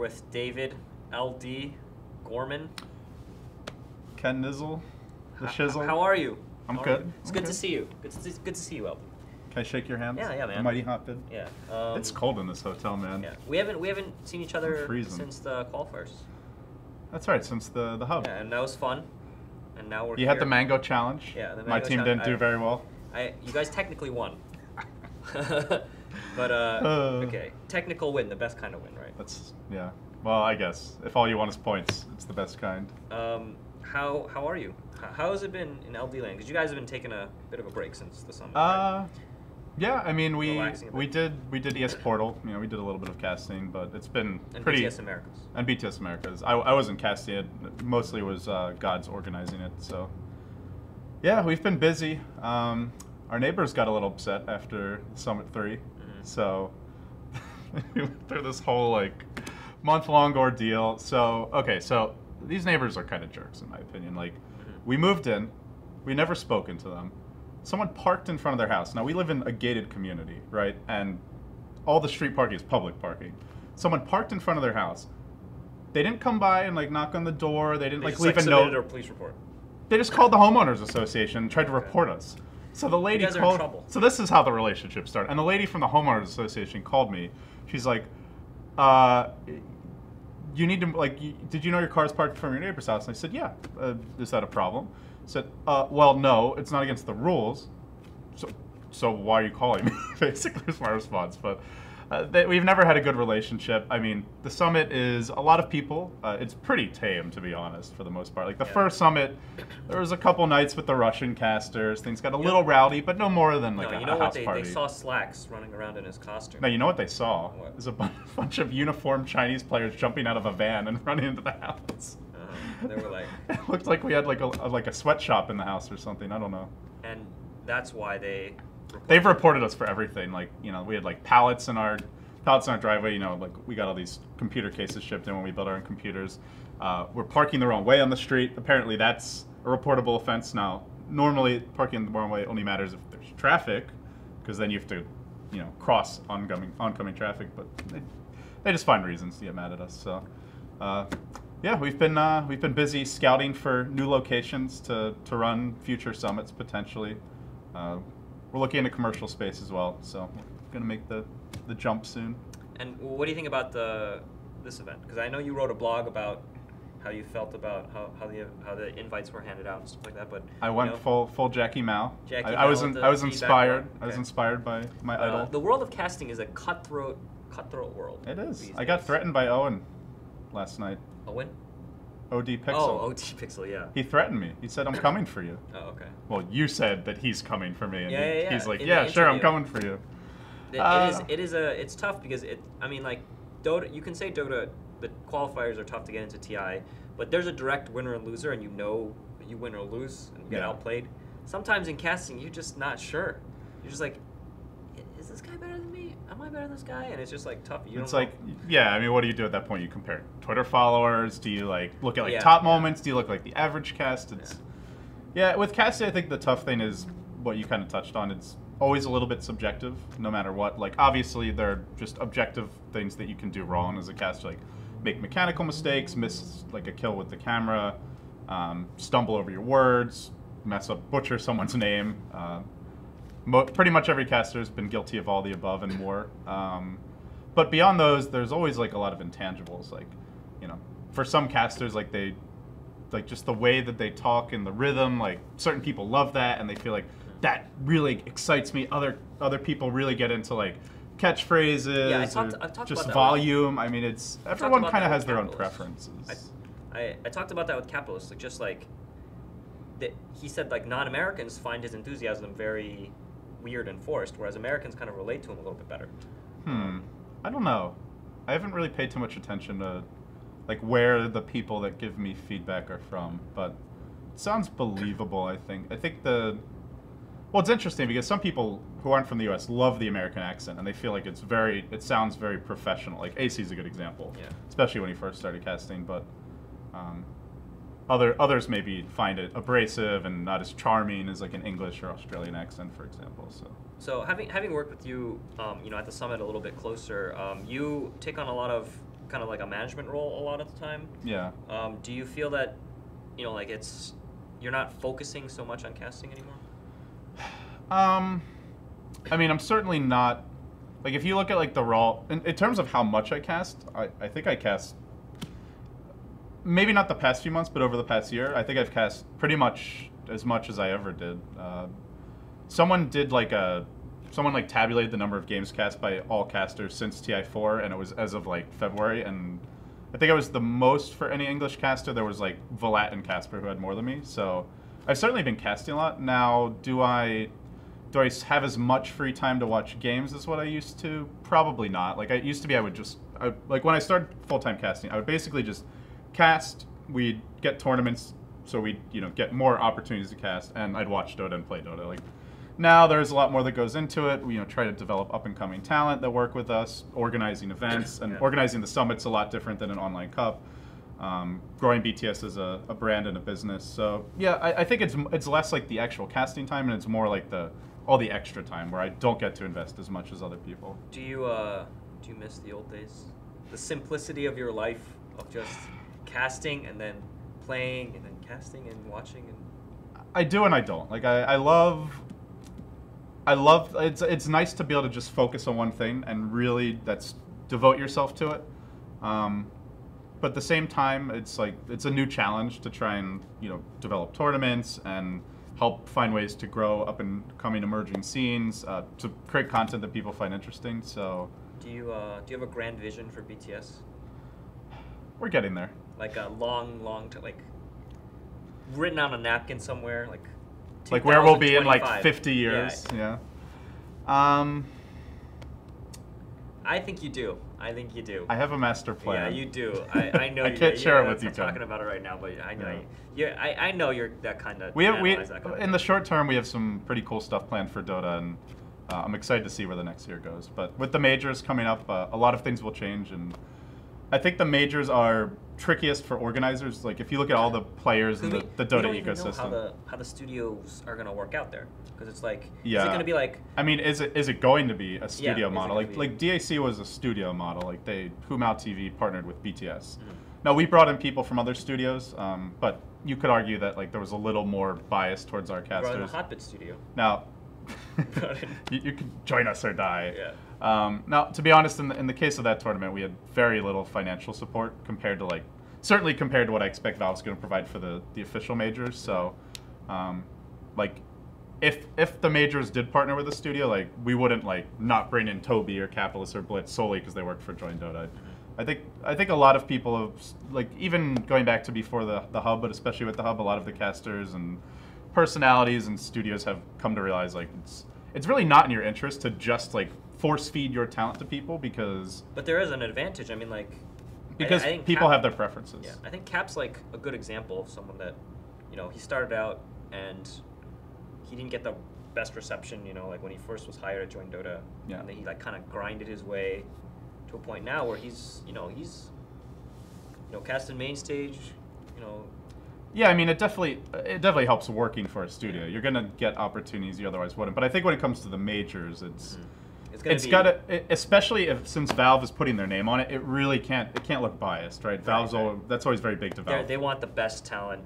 with David, LD, Gorman. Ken Nizzle, the shizzle. How are you? I'm good. It's good to see you. Good to see you, LD. Can I shake your hands? Yeah, man. A mighty hot bid. Yeah. It's cold in this hotel, man. Yeah. We haven't seen each other since the qualifiers. That's right, since the hub. Yeah, and that was fun. And now we're You had the mango challenge. Yeah, the mango My team didn't do very well. You guys technically won. But okay, technical win, the best kind of win, right? Yeah. Well, I guess if all you want is points, it's the best kind. How are you? How has it been in LD land? Because you guys have been taking a bit of a break since the summit. Right? Yeah. I mean, we did ES Portal. You know, we did a little bit of casting, but it's been pretty. BTS Americas. And BTS Americas. I wasn't casting it. Mostly was God's organizing it. So yeah, we've been busy. Our neighbors got a little upset after Summit 3, so we went through this whole like month-long ordeal. So okay, so these neighbors are kind of jerks in my opinion. Like, we moved in, we never spoken to them. Someone parked in front of their house. Now we live in a gated community, right? And all the street parking is public parking. Someone parked in front of their house. They didn't come by and like knock on the door. They didn't leave a note. Or police report. They just called the homeowners association and tried to report us. So the lady called. You guys are in trouble. So this is how the relationship started. And the lady from the homeowners association called me. She's like, "You need to did you know your car's parked from your neighbor's house?" And I said, "Yeah." Is that a problem? I said, "Well, no, it's not against the rules. So why are you calling me?" Basically, was my response. But we've never had a good relationship. I mean, the summit is a lot of people. It's pretty tame, to be honest, for the most part. Like the first summit, there was a couple nights with the Russian casters. Things got a little rowdy, but no more than like a house party. They saw Slacks running around in his costume. No, you know what they saw? What? There's a bunch of uniformed Chinese players jumping out of a van and running into the house. They were like... It looked like we had like a sweatshop in the house or something. I don't know. And that's why they've reported us for everything. Like, you know, we had like pallets in our driveway. You know, like we got all these computer cases shipped in when we built our own computers. We're parking the wrong way on the street. Apparently, that's a reportable offense now. Normally, parking the wrong way only matters if there's traffic, because then you have to, you know, cross oncoming traffic. But they just find reasons to get mad at us. So, yeah, we've been busy scouting for new locations to run future summits potentially. We're looking into commercial space as well, so we're gonna make the jump soon. And what do you think about this event? Because I know you wrote a blog about how you felt about how the invites were handed out and stuff like that. But I went full Jackie Mao. I was inspired. Okay. I was inspired by my idol. The world of casting is a cutthroat world. It is. I got threatened by Owen last night. Owen? OD Pixel. Oh, OD Pixel, yeah. He threatened me. He said, "I'm coming for you." Oh, okay. Well, you said that he's coming for me, and yeah. He's like, "Yeah, sure, I'm coming for you." It's tough because I mean, like, Dota. You can say Dota, the qualifiers are tough to get into TI, but there's a direct winner and loser, and you know you win or lose and get outplayed. Sometimes in casting, you're just not sure. You're just like, is this guy better than me? Am I better than this guy? And it's just like tough. Yeah, I mean, what do you do at that point? You compare Twitter followers. Do you like look at top moments? Do you look like the average cast? Yeah, with casting, I think the tough thing is what you kind of touched on. It's always a little bit subjective, no matter what. Like, obviously, there are just objective things that you can do wrong as a caster, like make mechanical mistakes, miss like a kill with the camera, stumble over your words, butcher someone's name. Pretty much every caster has been guilty of all the above and more. But beyond those, there's always like a lot of intangibles. Like, you know, for some casters, like just the way that they talk and the rhythm, like certain people love that and they feel like that really excites me. Other people really get into like catchphrases, I've talked just about volume. I mean, everyone kind of has their own preferences. I talked about that with Capitalist. Like, just like he said, like non-Americans find his enthusiasm very weird and forced, whereas Americans kind of relate to him a little bit better. I don't know. I haven't really paid too much attention to like where the people that give me feedback are from, but it sounds believable. I think it's interesting because some people who aren't from the US love the American accent and they feel like it sounds very professional. Like AC is a good example, especially when he first started casting, but others maybe find it abrasive and not as charming as like an English or Australian accent, for example. So having worked with you, you know, at the summit a little bit closer, you take on a lot of kind of like a management role a lot of the time. Yeah. Do you feel that, you know, like you're not focusing so much on casting anymore? I mean, I'm certainly not. Like, if you look at like the raw, in terms of how much I cast, I think I cast. Maybe not the past few months, but over the past year, I think I've cast pretty much as much as I ever did. Someone tabulated the number of games cast by all casters since TI4, and it was as of like February, and I think it was the most for any English caster. There was like Volat and Casper who had more than me, so I've certainly been casting a lot. Now, do I have as much free time to watch games as what I used to? Probably not. Like, it used to be like when I started full-time casting, I would basically just cast, we'd get tournaments, so we'd, get more opportunities to cast, and I'd watch Dota and play Dota. Like, now there's a lot more that goes into it. We, try to develop up-and-coming talent that work with us, organizing events, and organizing the summit's a lot different than an online cup. Growing BTS as a brand and a business. So yeah, I think it's less like the actual casting time, and it's more like all the extra time where I don't get to invest as much as other people. Do you miss the old days? The simplicity of your life of just casting and then playing and then casting and watching and. I do and I don't. Like I love it's nice to be able to just focus on one thing and really devote yourself to it. But at the same time, it's a new challenge to try and develop tournaments and help find ways to grow up and coming emerging scenes, to create content that people find interesting. So do you have a grand vision for BTS? We're getting there. Like a long like written on a napkin somewhere, like where we'll be in like 50 years. Yeah. I think you do. I have a master plan. Yeah, you do. I know. I can't share it with you. I'm talking about it right now, but I know. Yeah. I know you're that kind of. In the short term, we have some pretty cool stuff planned for Dota, and I'm excited to see where the next year goes. But with the majors coming up, a lot of things will change, and I think the majors are trickiest for organizers. Like if you look at all the players in the Dota ecosystem, we don't even know how the studios are going to work out there. Because it's like, yeah. Is it going to be like? I mean, is it going to be a studio model? Like DAC was a studio model. Like Humao TV partnered with BTS. Mm-hmm. Now we brought in people from other studios, but you could argue that like there was a little more bias towards our casters. Brought in a Hotbit studio. Now, you can join us or die. Yeah. Now, to be honest, in the case of that tournament, we had very little financial support compared to certainly compared to what I expect Valve's going to provide for the official majors. So, if the majors did partner with the studio, we wouldn't not bring in Toby or Capitalist or Blitz solely because they work for Join Dota. I think a lot of people have even going back to before the hub, but especially with the hub, a lot of the casters and personalities and studios have come to realize it's really not in your interest to just force feed your talent to people because. But there is an advantage. I mean, because I think people have their preferences. Yeah, I think Cap's a good example of someone that, he started out and he didn't get the best reception, when he first was hired at Join Dota. Yeah. And then he kind of grinded his way to a point now where he's cast in main stage, Yeah, I mean, it definitely helps working for a studio. You're gonna get opportunities you otherwise wouldn't. But I think when it comes to the majors, it's got to, especially since Valve is putting their name on it, it really can't look biased, right? Valve's that's always very big to Valve. They want the best talent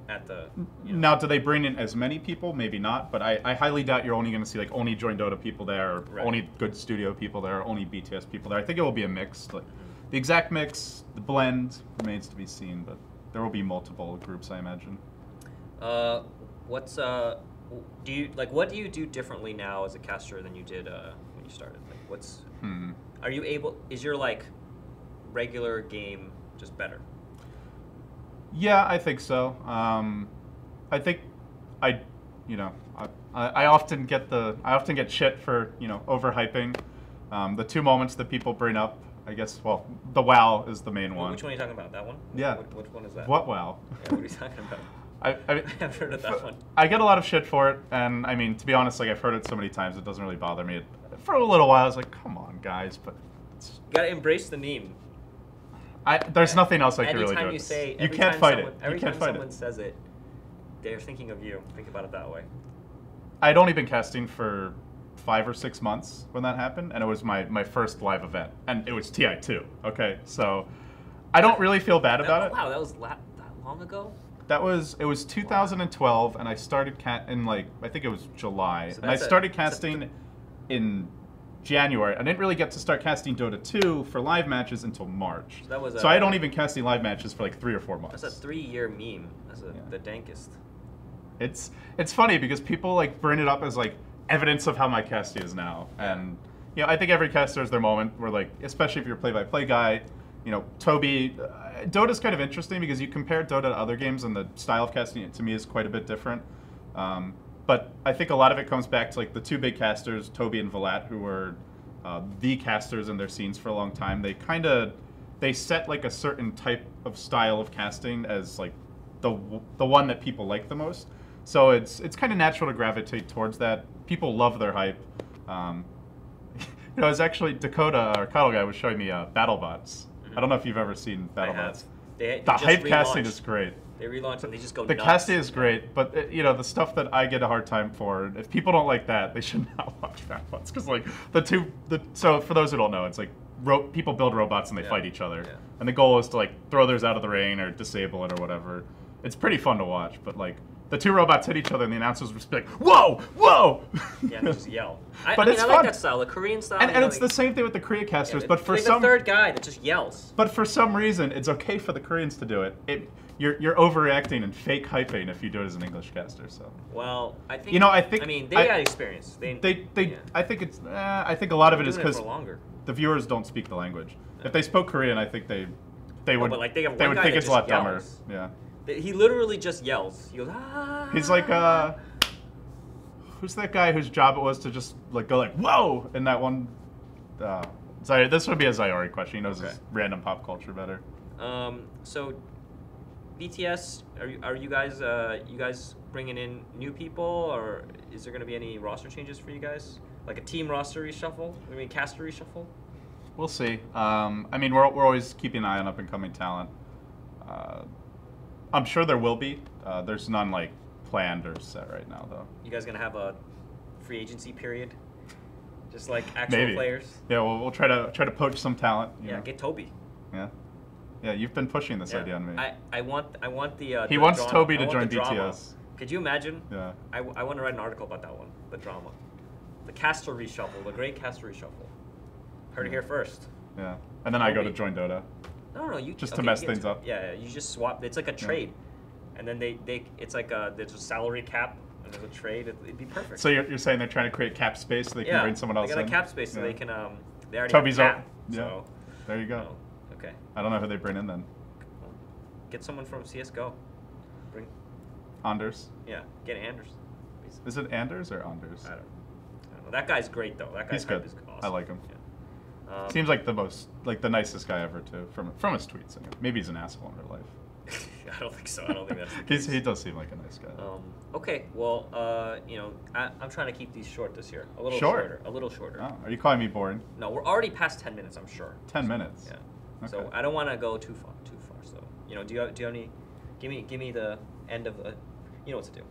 at the. Now, do they bring in as many people? Maybe not, but I highly doubt you're only going to see only Join Dota people there, or only good studio people there, or only BTS people there. I think it will be a mix. The exact mix, the blend remains to be seen, but there will be multiple groups, I imagine. What do you do differently now as a caster than you did when you started? Are you able? Is your regular game just better? Yeah, I think so. I think I often get shit for overhyping. The two moments that people bring up, I guess. Well, the WoW is the main one. Which one are you talking about? That one? Yeah. Which one is that? What WoW? Yeah, what are you talking about? I've heard of that one. I get a lot of shit for it, and I mean, to be honest, I've heard it so many times, it doesn't really bother me. For a little while, I was like, come on, guys, but you gotta embrace the meme. There's nothing else I can really do. You can't fight it. Every time someone says it, they're thinking of you. Think about it that way. I'd only been casting for 5 or 6 months when that happened, and it was my first live event, and it was TI2. Okay, so I don't really feel bad about it. Wow, that was that long ago. It was 2012, and I started in like I think it was July, So and I started casting in January. I didn't really get to start casting Dota 2 for live matches until March. So I don't even cast any live matches for like 3 or 4 months. That's a 3-year meme. That's the dankest. It's funny because people like bring it up as like evidence of how my casting is now, and you know I think every caster has their moment where like, especially if you're a play-by-play guy, you know, Toby. Dota's kind of interesting because you compare Dota to other games, and the style of casting to me is quite a bit different. But I think a lot of it comes back to like the 2 big casters, Toby and Velat, who were the casters in their scenes for a long time. They set like a certain type of style of casting as like the one that people like the most. So it's kind of natural to gravitate towards that. People love their hype. You know, it's actually Dakota, our Cuddle Guy, was showing me BattleBots. I don't know if you've ever seen BattleBots. The hype casting is great. They relaunch and they just go nuts. The casting is great, but you know, the stuff that I get a hard time for, if people don't like that, they should not watch BattleBots. Because like so for those who don't know, it's like people build robots and they fight each other. Yeah. And the goal is to like throw theirs out of the rain or disable it or whatever. It's pretty fun to watch, but like the 2 robots hit each other and the announcers would just be like, whoa, whoa! Yeah, they just yell. I fun. like that style, the Korean style. And it's the same thing with the Korea casters, but for some... the third guy that just yells. But for some reason, it's okay for the Koreans to do it. You're overreacting and fake hyping if you do it as an English caster, so... Well, I think... You know, I think... I mean, they got experience. I think it's... I think a lot of it is because the viewers don't speak the language. Yeah. If they spoke Korean, I think they would... But like, they would think it's a lot dumber. Yeah. He literally just yells. He goes, ah. He's like, who's that guy whose job it was to just like go like, whoa, in that one? This would be a Zyori question. He knows his random pop culture better. So, BTS, are you guys bringing in new people, or is there going to be any roster changes for you guys? Like a team roster reshuffle? I mean, caster reshuffle? We'll see. I mean, we're always keeping an eye on up-and-coming talent. I'm sure there will be. There's none like planned or set right now, though. You guys gonna have a free agency period, just like actual players? Yeah, we'll try to poach some talent. You know. Get Toby. Yeah, yeah. You've been pushing this idea on me. I want the. He wants Toby to join BTS. Could you imagine? Yeah. I want to write an article about that one. The drama, the caster reshuffle, the great caster reshuffle. Heard it here first. Yeah, and then Toby. I go to join Dota. No, you just to mess things up. Yeah, you just swap. It's like a trade, and then it's like there's a salary cap and there's a trade. It'd be perfect. So you're saying they're trying to create cap space so they can bring someone else in? They got a cap space so they can they already Toby's have cap. Up. Yeah. So, there you go. Okay. I don't know who they bring in then. Get someone from CS:GO. Bring Anders. Yeah, get Anders. Is it Anders or Anders? I don't know. That guy's great though. That guy's good. Is awesome. I like him. Yeah. Seems like the nicest guy ever too, from his tweets. Anyway. Maybe he's an asshole in real life. I don't think so. I don't think that's the case. He does seem like a nice guy. Okay, well, you know, I'm trying to keep these short this year. A little shorter. A little shorter. Oh, are you calling me boring? No, we're already past 10 minutes, I'm sure. 10 minutes? Yeah. Okay. So I don't want to go too far. So, you know, do you have any, give me the end of the, you know what to do.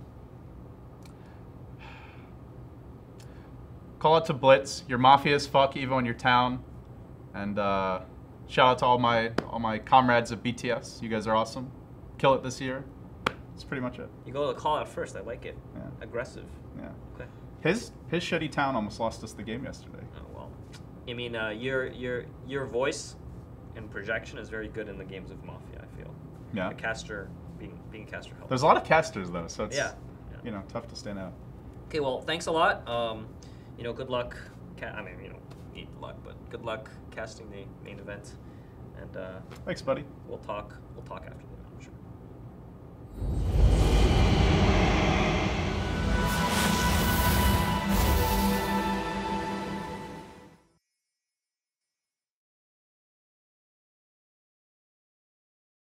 Call it to Blitz. You're mafia as fuck, Evo, in your town. And shout out to all my comrades at BTS. You guys are awesome. Kill it this year. That's pretty much it. You go to the call out first. I like it. Yeah. Aggressive. Yeah. Okay. His shitty town almost lost us the game yesterday. Oh well. I mean, your voice and projection is very good in the games of Mafia. I feel. Yeah. The caster being a caster helps. There's a lot of casters though, so it's you know, tough to stand out. Okay. Well, thanks a lot. You know, good luck. I mean, you know, need luck, but good luck casting the main event. And thanks, buddy. We'll talk after that, I'm sure.